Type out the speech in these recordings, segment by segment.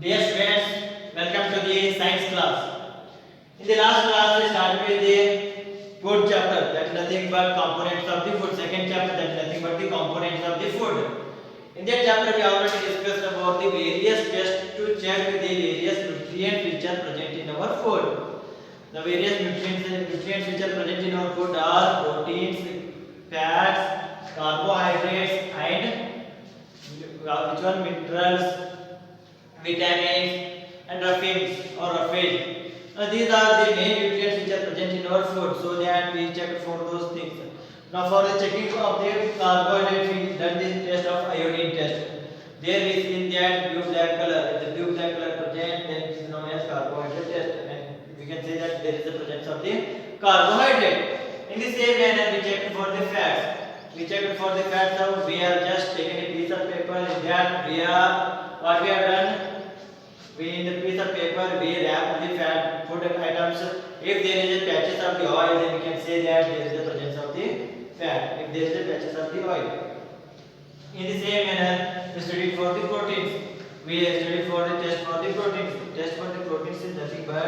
Dear students, welcome to the science class. In the last class, we started with the food chapter, that is nothing but components of the food. Second chapter, that is nothing but the components of the food. In that chapter, we already discussed about the various tests to check the various nutrients which are present in our food. The various nutrients which are present in our food are proteins, fats, carbohydrates, and which one minerals, vitamins and roughage. These are the main nutrients which are present in our food, so that we check for those things. Now for the checking of the carbohydrates, we done the test of iodine test. There is in that blue black color. If the blue black color present, then it is known as carbohydrate test, and we can say that there is the presence of the carbohydrate. In the same manner, we check for the fats. We check for the fats. So we are just taking a piece of paper. In that we are what we have done. We in the piece of paper we wrap the fat food items. If there is a patches of the oil, then we can say that there is the presence of the fat. If there is a patches of the oil. In the same manner, we study for the proteins. We study for the test for the proteins. Test for the proteins is nothing but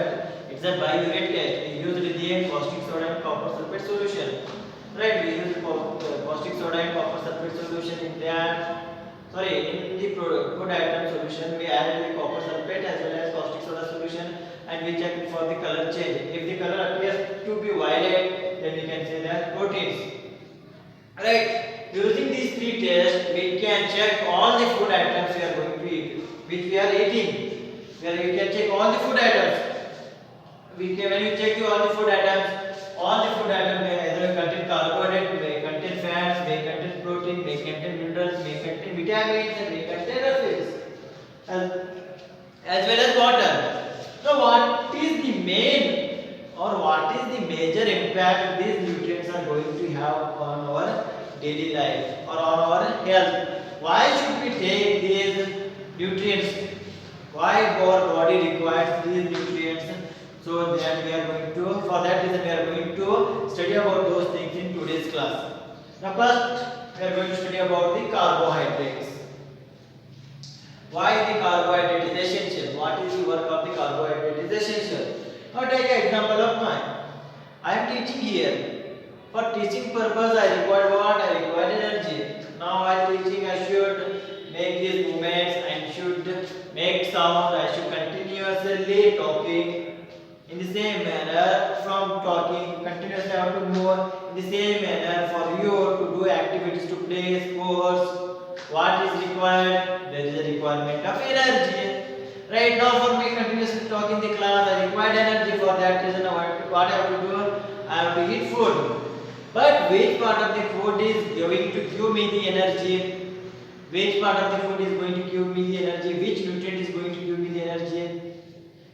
it's a biuret test. We use the caustic soda and copper sulfate solution. Right? We use caustic soda and copper sulfate solution in that. In the food item solution, we added the copper sulfate as well as caustic soda solution, and we check for the color change. If the color appears to be violet, then we can say that proteins. Right? Using these three tests, we can check all the food items we are going to eat, which we are eating. We can check all the food items. When we check all the food items may either contain carbohydrate, may contain fats, may contain protein, may contain minerals, may contain vitamins, and may contain roughage, as well as water. So, what is the major impact these nutrients are going to have on our daily life or on our health? Why should we take these nutrients? Why our body requires these nutrients? So that we are going to, for that reason we are going to study about those things in today's class. Now first we are going to study about the carbohydrates. Why the carbohydrate is essential? What is the work of the carbohydrate is essential? Now take an example of mine. I am teaching here. For teaching purpose I require what? I require energy. Now while teaching I should make these movements, I should make sound, I should continuously talking. In the same manner, from talking continuously I have to move. In the same manner, for you to do activities, to play sports, what is required? There is a requirement of energy. Right now, for me continuously talk in the class, I require energy. For that reason, what I have to do? I have to eat food. But which part of the food is going to give me the energy? Which part of the food is going to give me the energy? Which nutrient is going to give me the energy?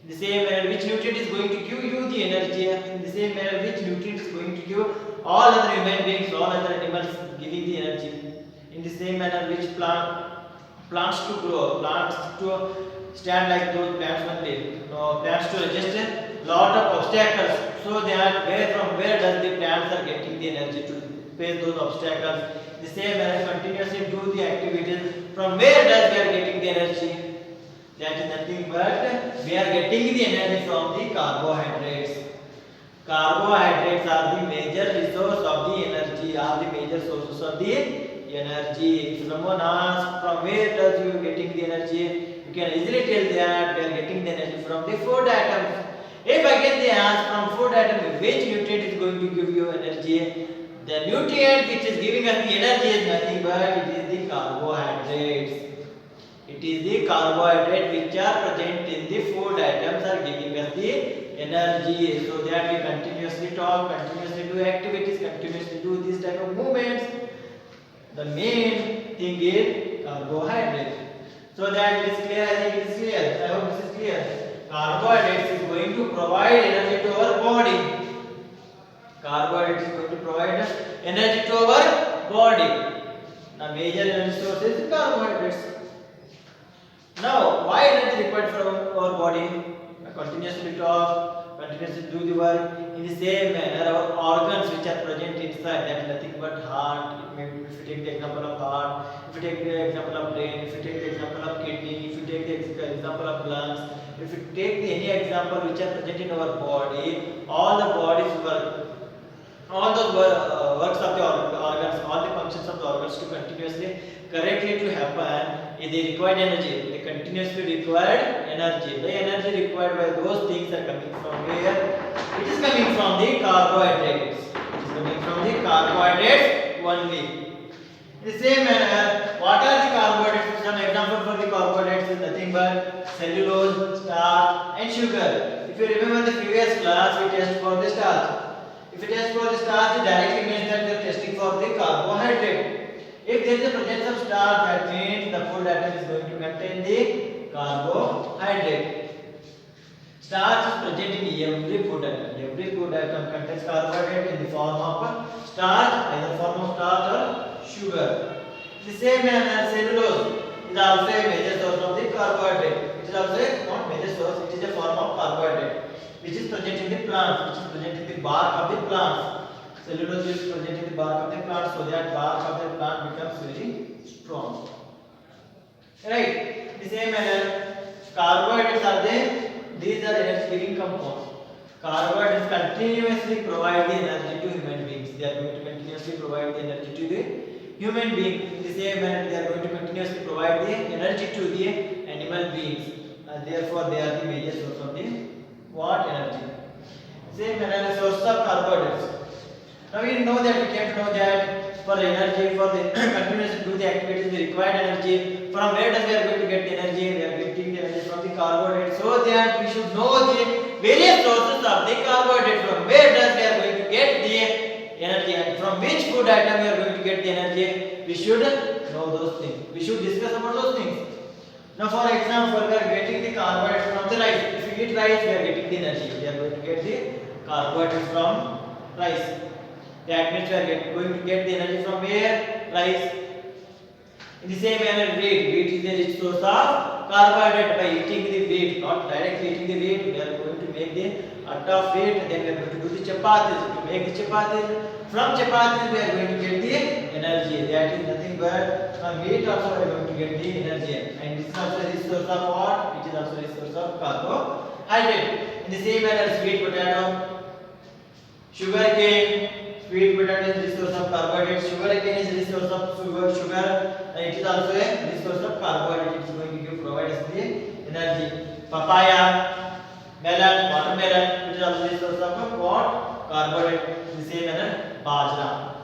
In the same manner, which nutrient is going to give you the energy? In the same manner, which nutrient is going to give all other human beings, all other animals giving the energy? In the same manner, which plants to grow, plants to stand like those plants only, plants to resist a lot of obstacles. So they are from where does the plants are getting the energy to face those obstacles? In the same manner, continuously do the activities. From where does we are getting the energy? That is nothing but we are getting the energy from the carbohydrates. Carbohydrates are the major resource of the energy, are the major sources of the energy. If someone asks from where does you getting the energy, you can easily tell that we are getting the energy from the food items. If again they ask from food item, which nutrient is going to give you energy? The nutrient which is giving us the energy is nothing but it is the carbohydrates. It is the carbohydrate which are present in the food items are giving us the energy, so that we continuously talk, continuously do activities, continuously do this type of movements. The main thing is carbohydrate. So that it is clear, I think it is clear. I hope this is clear. Carbohydrates is going to provide energy to our body. Carbohydrates is going to provide energy to our body. The major energy source is carbohydrates. Now, why energy required from our body? Continuously talk, continuously do the work. In the same manner, our organs which are present inside, that is nothing but heart. If you take the example of heart, if you take the example of brain, if you take the example of kidney, if you take the example of lungs, if you take any example which are present in our body, all the body's work, all the works of the organs, all the functions of the organs to continuously correctly to happen, they required energy. They continuously required energy. The energy required by those things are coming from where? It is coming from the carbohydrates. It is coming from the carbohydrates only. In the same manner, what are the carbohydrates? Some example for the carbohydrates is nothing but cellulose, starch, and sugar. If you remember the previous class, we tested for the starch. If you test for the starch, it directly means that you are testing for the carbohydrate. If there is a presence of starch, that means the food item is going to contain the carbohydrate. Starch is present in every food item. Every food item contains carbohydrate in the form of starch, either form of starch or sugar. The same manner, cellulose is also a major source of the carbohydrate. It is also a not major source, it is a form of carbohydrate which is present in the plants, which is present in the bark of the plants. Cellulose is present in the bark of the plant, so that bark of the plant becomes very strong. Right? The same manner, carbohydrates are there. These are energy-giving compounds. Carbohydrates continuously provide the energy to human beings. They are going to continuously provide the energy to the human being. In the same manner, they are going to continuously provide the energy to the animal beings. Therefore, they are the major source of the what energy. Same manner, source of carbohydrates. Now we know that we came to know that for energy, for the continuously do the activities, we require energy. From where does we are going to get the energy? We are getting the energy from the carbohydrates. So that we should know the various sources of the carbohydrates. From where does we are going to get the energy, and from which food item we are going to get the energy? We should know those things. We should discuss about those things. Now, for example, we are getting the carbohydrates from the rice. If we eat rice, we are getting the energy. We are going to get the carbohydrates from rice. That means we are going to get the energy from where? Rice. In the same manner, wheat. Wheat is a rich source of carbohydrate. By eating the wheat, not directly eating the wheat, we are going to make the atta of wheat. Then we are going to do the chapatis. To make the chapatis, from chapatis we are going to get the energy. That is nothing but from wheat also we are going to get the energy. And this is also a rich source of what? Which is also a rich source of carbohydrate. In the same manner, sweet potato, sugar cane. Sweet potato is a source of carbohydrate. Sugar cane is a source of sugar, and it is also a source of carbohydrate. It is going to provide us the energy. Papaya, melon, watermelon, it is also a source of what? Carbohydrate. In the same manner, bajra.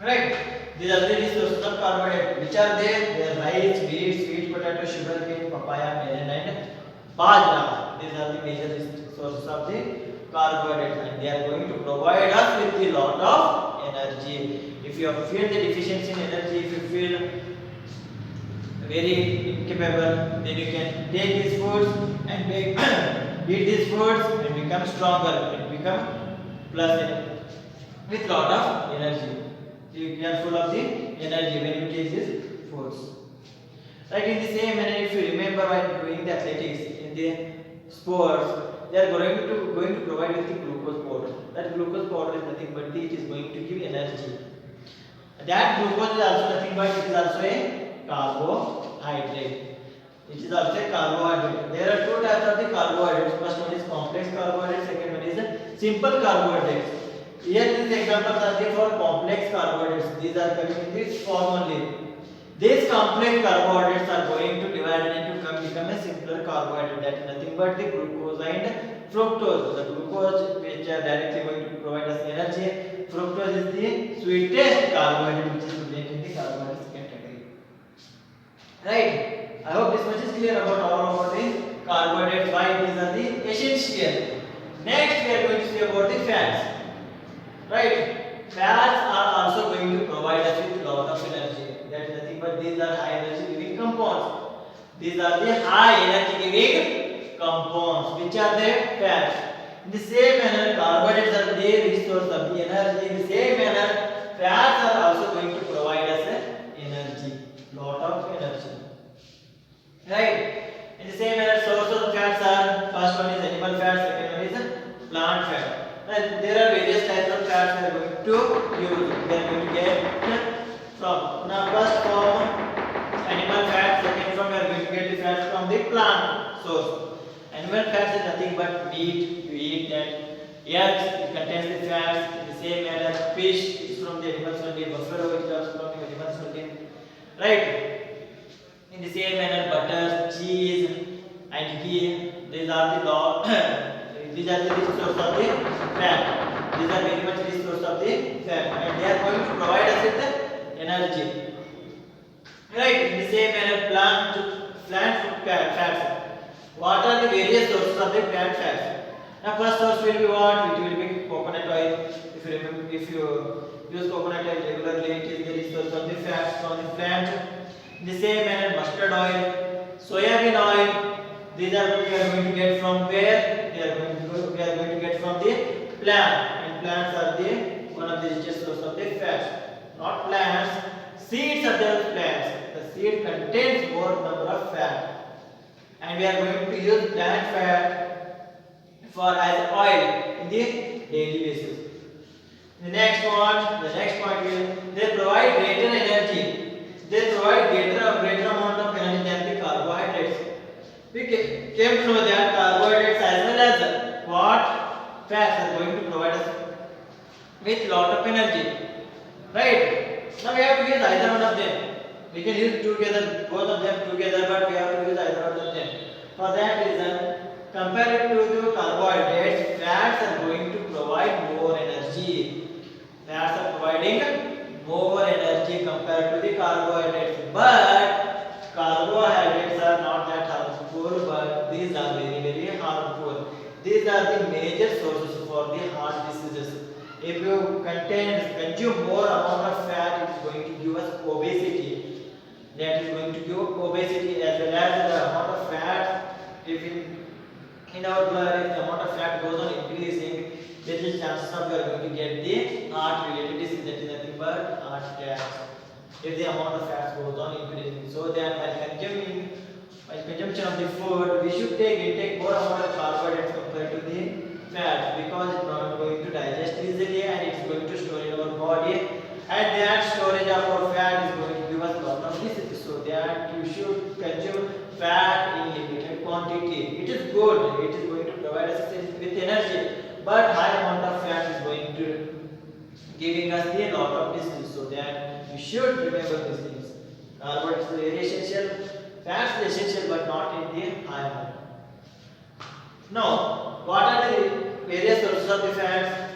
Right? These are the sources of carbohydrate. Which are there? They are rice, wheat, sweet potato, sugar cane, papaya, melon, and bajra. These are the major sources of the carbohydrates, and they are going to provide us with a lot of energy. If you feel the deficiency in energy, if you feel very incapable, then you can take these foods and eat these foods and become stronger and become plus with lot of energy. You are full of the energy when you take these foods. Right? In the same manner, if you remember while doing the athletics in the sports, they are going to provide with the glucose powder. That glucose powder is nothing but it is going to give energy. That glucose is also nothing but it is also a carbohydrate. It is also a carbohydrate. There are two types of the carbohydrates. First one is complex carbohydrates. Second one is simple carbohydrates. Here these examples are there for complex carbohydrates. These are coming in this form only. These complex carbohydrates are going to divide into become a simpler carbohydrate. That is nothing but the glucose and fructose. The glucose which are directly going to provide us energy. Fructose is the sweetest carbohydrate which is present in the carbohydrates category. Right? I hope this much is clear about all about the carbohydrates. Why these are the essential. Next we are going to see about the fats. Right? Fats are also going to provide us with lot of energy. That is nothing but these are high energy giving compounds. These are the high energy giving compounds. Which are the fats. In the same manner, carbohydrates are the rich source of the energy. In the same manner, fats are also going to provide us energy. Lot of energy. Right? In the same manner, sources of fats are, first one is animal fat, second one is get from? Now first from animal fat, second from we are going to get the fat from the plant source. Animal fats is nothing but meat, you eat that. Eggs, it contains the fats. In the same manner, fish is from the animals only. Buffalo is also from the animals only. Right? In the same manner, butter, cheese, and ghee. These are the law. These are the rich source of the fat. These are very much rich source of the fat, and they are going to provide us with the energy. Right? In the same manner, plant fats. What are the various sources of the plant fats? Now, first source will be what? It will be coconut oil. If you remember, if you use coconut oil regularly, it is the rich source of the fats from the plant. In the same manner, mustard oil, soybean oil. These are we are going to get from where? We are going to get from the plant, and plants are the one of the richest source of the fats. Not plants, seeds of the plants. The seed contains more number of fat, and we are going to use plant fat for as oil in the daily basis. The next point will they provide greater energy. They provide greater amount of energy than the carbohydrates. We came to know that carbohydrates as well as what fats are going to provide us with lot of energy. Right? Now we have to use either one of them. We can use together, both of them together, but we have to use either one of them. For that reason, compared to the carbohydrates, fats are going to provide more energy. Fats are providing more energy compared to the carbohydrates. But carbohydrates are not that harmful, but these are very harmful. These are the major sources for the heart diseases. If you consume more amount of fat, it is going to give us obesity. That is going to give obesity as well as the amount of fat. If in our blood, if the amount of fat goes on increasing, there is chances of you are going to get the heart related disease. That is nothing but heart attacks. If the amount of fat goes on increasing, so that while consumption of the food, we should intake more amount of carbohydrates compared to the fat, because it's not going to digest easily and it's going to store in our body, and that storage of our fat is going to give us lot of diseases. So that you should consume fat in limited quantity. It is good. It is going to provide us with energy, but high amount of fat is going to giving us a lot of diseases. So that you should remember these things. Carbohydrates are very essential. Fats are essential, but not in the high amount. Now, what are the various sources of the fats?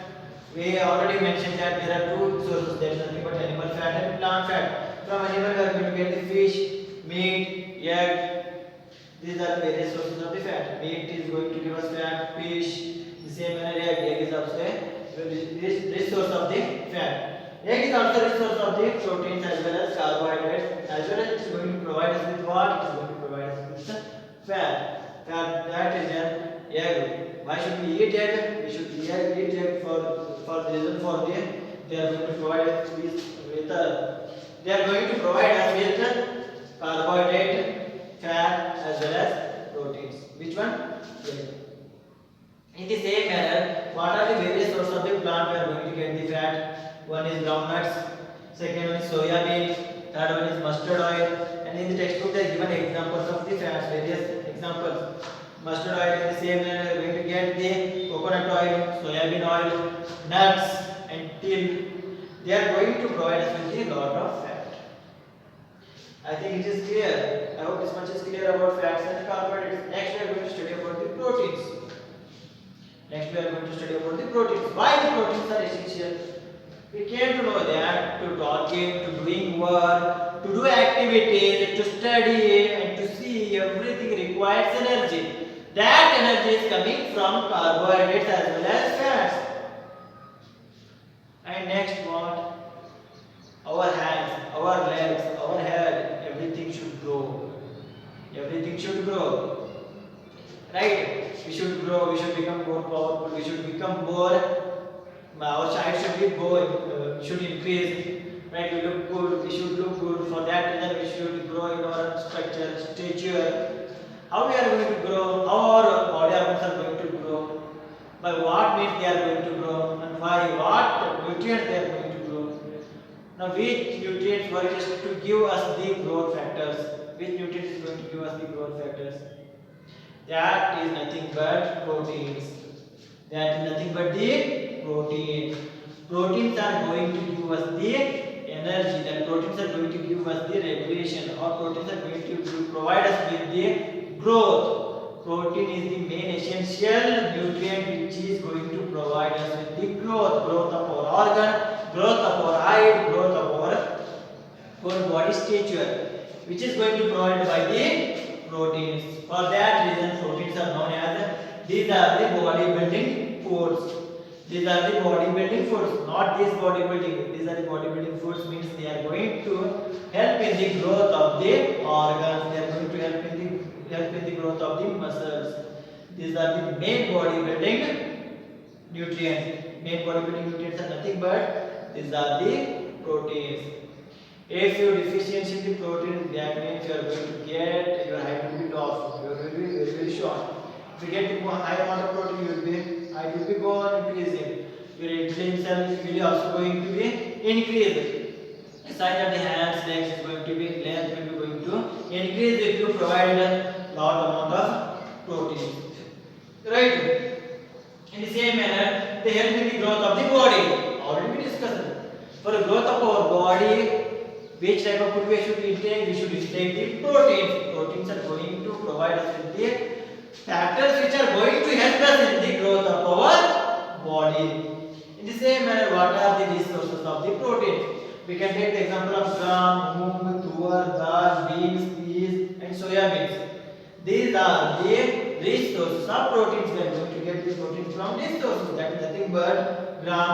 We already mentioned that there are two sources. There is nothing but animal fat and plant fat. From animal, we are going to get the fish, meat, egg. These are the various sources of the fat. Meat is going to give us fat. Fish, the same manner, egg is also this source of the fat. Egg is also a source of the proteins as well as carbohydrates, as well as it is going to provide us with what? It is going to provide us with the fat. That is an egg. Why should we eat egg? We should eat egg for the reason they are going to provide us with they are going to provide us with carbohydrate, fat as well as proteins. Which one? Egg. In the same manner, what are the various sources of the plant we are going to get the fat? One is groundnuts, second one is soya bean, third one is mustard oil, and in the textbook they are given examples of the fats, various examples. Mustard oil, in the same manner we are going to get the coconut oil, soya bean oil, nuts and till. They are going to provide us with a lot of fat. I think it is clear. I hope this much is clear about fats and carbohydrates. Next we are going to study about the proteins. Why the proteins are essential? We came to know that to talking, to doing work, to do activities, to study and to see, everything requires energy. That energy is coming from carbohydrates as well as fats. And next what? Our hands, our legs, our head, everything should grow. Everything should grow. Right? We should grow, we should become more powerful, we should become more, our child should be more, should increase. Right? We look good, we should look good. For that reason, we should grow in our structure, stature. How we are going to grow, how our body organs are going to grow, by what means they are going to grow, and by what nutrients they are going to grow. Now which nutrients work just to give us the growth factors? Which nutrient is going to give us the growth factors? That is nothing but proteins. That is nothing but the protein. Proteins are going to give us the energy. That proteins are going to give us the regulation, or proteins are going to provide us with the growth. Protein is the main essential nutrient which is going to provide us with the growth of our organ, growth of our height, growth of our body stature, which is going to be provided by the proteins. For that reason, proteins are known as, these are the bodybuilding foods. These are the bodybuilding foods, not this bodybuilding. These are the bodybuilding foods, means they are going to help in the growth of the organs. They are going to help in the growth of the muscles. These are the main bodybuilding nutrients. Main bodybuilding nutrients are nothing but these are the proteins. If you deficiency in the protein, that means you are going to get your height will be lost. You will be very, very short. If you get a high amount of protein, you will be height will be go on increasing. Your intelligence cell will also going to be increased. The size of the hands, legs is going to be, length will be going to increase if you provide a lot amount of protein. Right? In the same manner, they help in the growth of the body. Already we discussed. For the growth of our body, which type of food we should intake? We should intake the proteins. Proteins are going to provide us with the factors which are going to help us in the growth of our body. In the same manner, what are the resources of the protein? We can take the example of gram, moong, tur, dal, beans, peas, and soya beans. These are the resources of proteins. We are going to get the proteins from these sources. That is nothing but gram,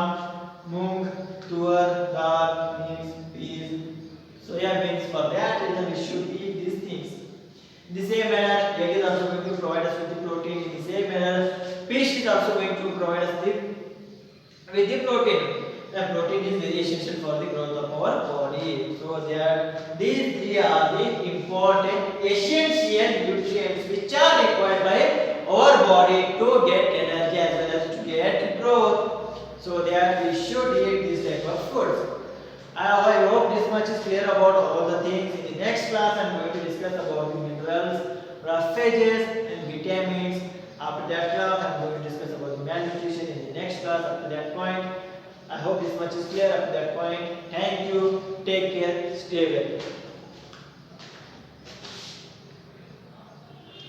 moong, tur, dal, beans, peas, soya beans. For that reason, we should eat these things. In the same manner, egg is also going to provide us with the protein. In the same manner, fish is also going to provide us with the protein. The protein is very essential for the growth of our body. So that these three are the important essential nutrients which are required by our body to get energy as well as to get growth. So that we should eat this type of foods. I hope this much is clear about all the things. In the next class, I am going to discuss about the minerals, phages, and vitamins. After that class, I am going to discuss about the malnutrition in the next class. Up to that point, I hope this much is clear. Up to that point, thank you. Take care. Stay well.